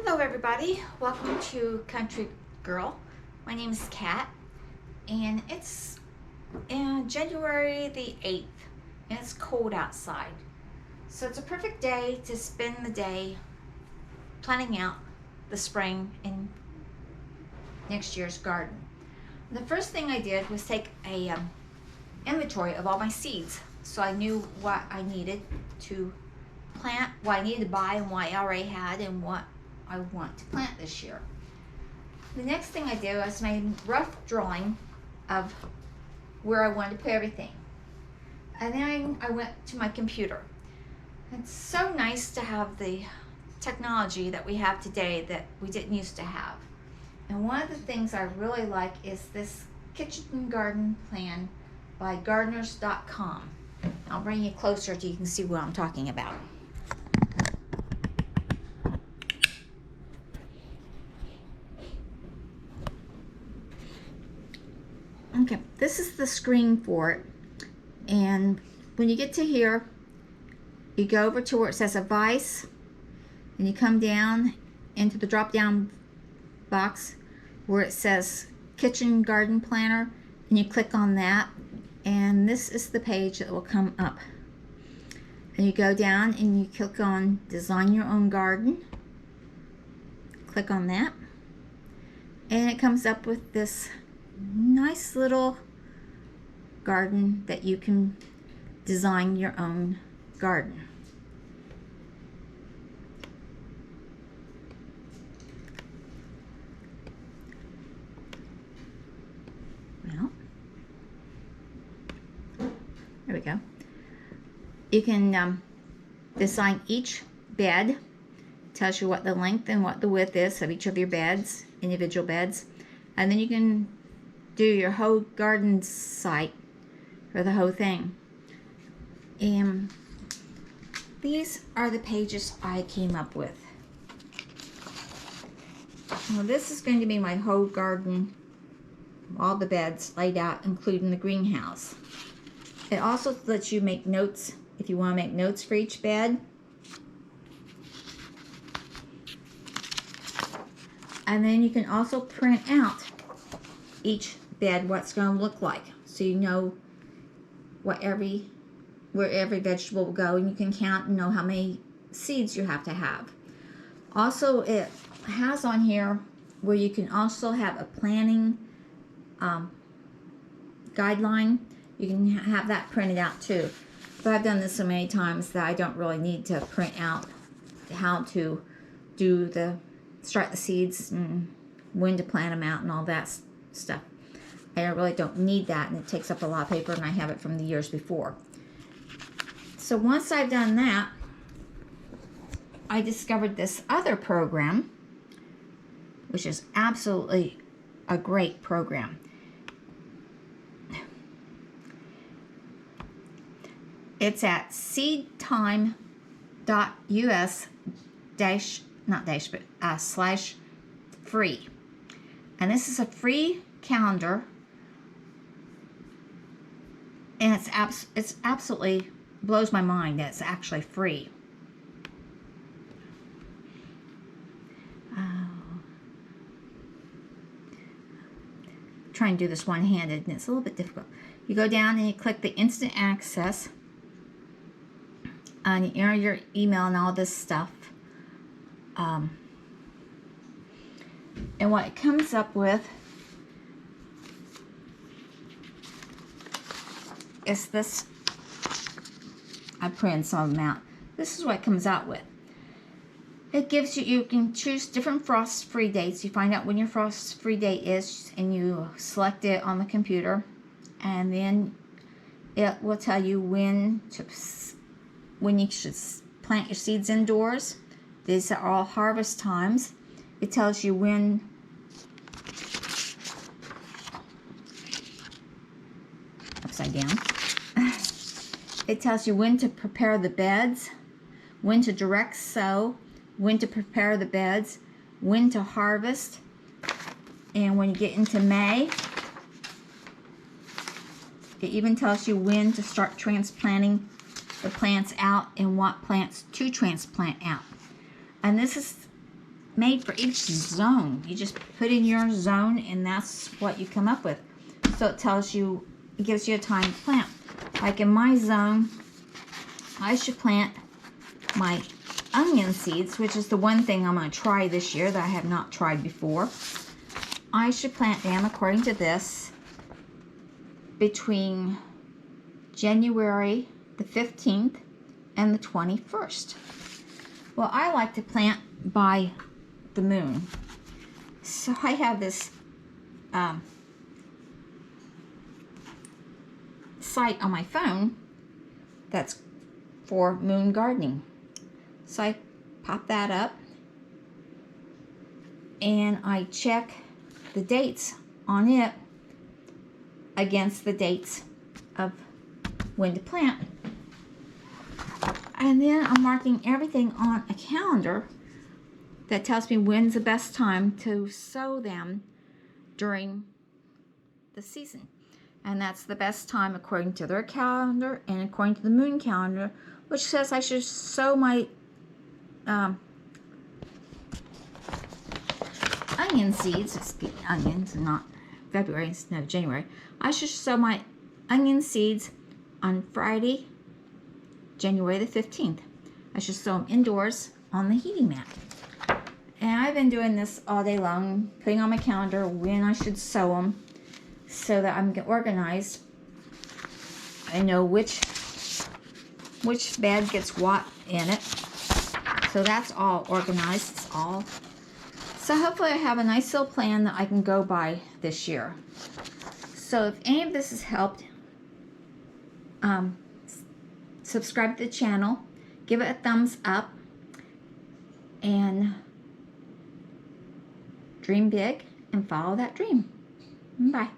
Hello everybody, welcome to Country Girl. My name is Kat and it's January the 8th and it's cold outside. So it's a perfect day to spend the day planning out the spring in next year's garden. The first thing I did was take a inventory of all my seeds so I knew what I needed to plant, what I needed to buy and what I already had and what I want to plant this year. The next thing I did was made a rough drawing of where I wanted to put everything. And then I went to my computer. It's so nice to have the technology that we have today that we didn't used to have. And one of the things I really like is this kitchen garden plan by gardeners.com. I'll bring you closer so you can see what I'm talking about. Okay, this is the screen for it, and when you get to here, you go over to where it says advice, and you come down into the drop down box where it says kitchen garden planner, and you click on that, and this is the page that will come up. And you go down and you click on design your own garden, click on that, and it comes up with this nice little garden that you can design your own garden. Well, there we go. You can design each bed. Tells you what the length and what the width is of each of your beds, individual beds, and then you can do your whole garden site for the whole thing. And these are the pages I came up with. Well, this is going to be my whole garden, all the beds laid out, including the greenhouse. It also lets you make notes if you want to make notes for each bed. And then you can also print out each bed what's going to look like, so you know what where every vegetable will go, and you can count and know how many seeds you have to have. Also, it has on here where you can also have a planning guideline. You can have that printed out too, but I've done this so many times that I don't really need to print out how to start the seeds and when to plant them out and all that stuff. I really don't need that, and it takes up a lot of paper, and I have it from the years before. So once I've done that, I discovered this other program, which is absolutely a great program. It's at seedtime.us/free. And this is a free calendar, and it's absolutely blows my mind that it's actually free. Trying to do this one-handed, and it's a little bit difficult. You go down and you click the instant access, and you enter your email and all this stuff. And what it comes up with is this. I printed some of them out. This is what it comes out with. It gives you can choose different frost-free dates. You find out when your frost-free date is, and you select it on the computer, and then it will tell you when you should plant your seeds indoors. These are all harvest times. It tells you when upside down. It tells you when to prepare the beds, when to direct sow, when to prepare the beds, when to harvest, and when you get into May, it even tells you when to start transplanting the plants out and what plants to transplant out. And this is made for each zone. You just put in your zone and that's what you come up with. So it tells you, it gives you a time to plant. Like in my zone, I should plant my onion seeds, which is the one thing I'm going to try this year that I have not tried before. I should plant them, according to this, between January the 15th and the 21st. Well, I like to plant by the moon. So I have this site on my phone that's for moon gardening. So I pop that up and I check the dates on it against the dates of when to plant. And then I'm marking everything on a calendar that tells me when's the best time to sow them during the season. And that's the best time according to their calendar and according to the moon calendar, which says I should sow my onion seeds. It's onions and not February instead of January. I should sow my onion seeds on Friday, January the 15th. I should sow them indoors on the heating mat. And I've been doing this all day long, putting on my calendar when I should sow them so that I'm organized. I know which bed gets what in it. So that's all organized. It's all. So hopefully I have a nice little plan that I can go by this year. So if any of this has helped, subscribe to the channel, give it a thumbs up, and dream big and follow that dream. Bye.